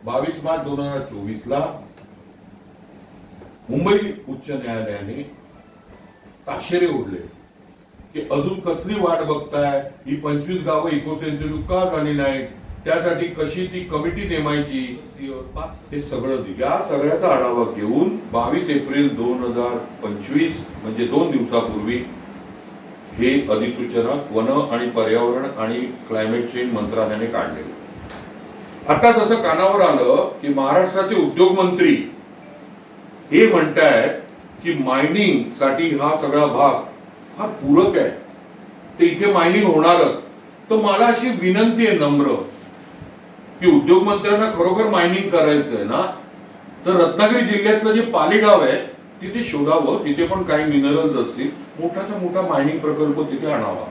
22 मार्च 2024 ला मुंबई उच्च न्यायालयाने ताशेरे ओढले की अजून कसली वाट बघताय, ही 25 गावं इको सेन्सिटिव्ह का झाली नाही, त्यासाठी कशी ती कमिटी नेमायची, हे सगळं या सगळ्याचा आढावा घेऊन 22 एप्रिल 2025 म्हणजे 2 दिवसापूर्वी हे अधिसूचना वन आणि पर्यावरण आणि क्लायमेट चेंज मंत्रालयाने काढले. आता जसं कानावर आलं की महाराष्ट्राचे उद्योग मंत्री हे म्हणतायत की मायनिंग साठी हा सगळा भाग फार पूरक आहे, ते इथे मायनिंग होणारच. तर मला अशी विनंती आहे नम्र की उद्योग मंत्र्यांना खरोखर मायनिंग करायचंय ना, तर रत्नागिरी जिल्ह्यातलं जे पालीगाव आहे तिथे शोधावं, तिथे पण काही मिनरल्स असतील, मोठाचा मोठा मायनिंग प्रकल्प तिथे आणावा.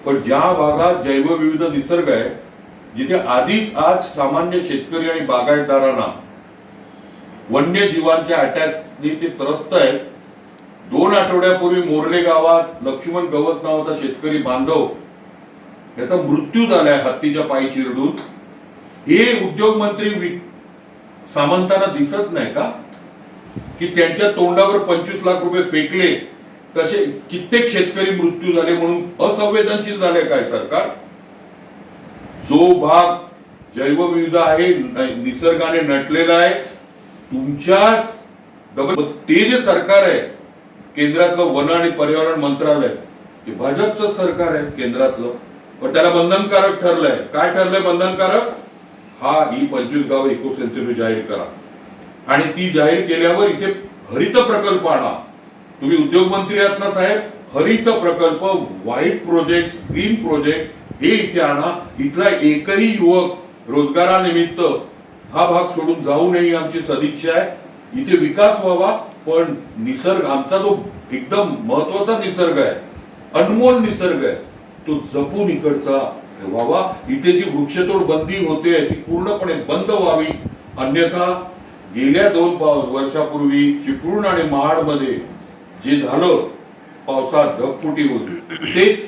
पण ज्या भागात जैवविविध निसर्ग आहे, जिथे आधीच आज सामान्य शेतकरी आणि बागायतदारांना वन्यजीवांच्या अटॅकने ते त्रस्त आहेत. 2 आठवड्यापूर्वी मोर्ले गावात लक्ष्मण गवस नावाचा शेतकरी बांधव याचा मृत्यू झालाय हत्तीच्या पायी चिरडून. हे उद्योग मंत्री सामंतांना दिसत नाही का की त्यांच्या तोंडावर 25 लाख रुपये फेकले, तसे कित्येक शेतकरी मृत्यू झाले म्हणून असंवेदनशील झाले काय सरकार? जो भाग जैवविविध आहे, निसर्गाने नटलेला आहे, तुमच्याच ते जे सरकार आहे केंद्रातलं वन आणि पर्यावरण मंत्रालय, ते भाजपचं सरकार आहे केंद्रातलं, पण त्याला बंधनकारक ठरलंय. काय ठरलंय बंधनकारक? ही 25 गावं इको सेन्सिटिव्ह जाहीर करा आणि ती जाहीर केल्यावर इथे हरित प्रकल्प आणा. तुम्ही उद्योग मंत्री आहात ना साहेब, हरित प्रकल्प, व्हाईट प्रोजेक्ट, ग्रीन प्रोजेक्ट हे इथे आणा. इथला एकही युवक रोजगारानिमित्त हा भाग सोडून जाऊ नये आमची सदिच्छा आहे. इथे विकास व्हावा, पण निसर्ग आमचा जो एकदम महत्वाचा निसर्ग आहे, अनमोल निसर्ग आहे, तो जपून इकडचा व्हावा. इथे जी वृक्षतोड बंदी होते ती पूर्णपणे बंद व्हावी. अन्यथा गेल्या 2 वर्षापूर्वी चिपळूण आणि महाडमध्ये जे झालं, पावसात ढगफुटी होती, तेच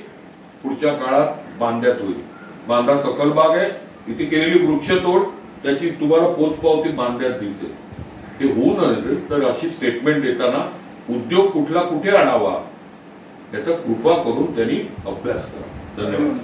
पुढच्या काळात बांद्यात होईल. बांदा सखल भाग आहे, इथे केलेली वृक्षतोड त्याची तुम्हाला पोचपावती बांद्यात दिसेल. ते होऊ नये तर अशी स्टेटमेंट देताना उद्योग कुठला कुठे आणावा याचा कृपा करून त्यांनी अभ्यास करा. धन्यवाद.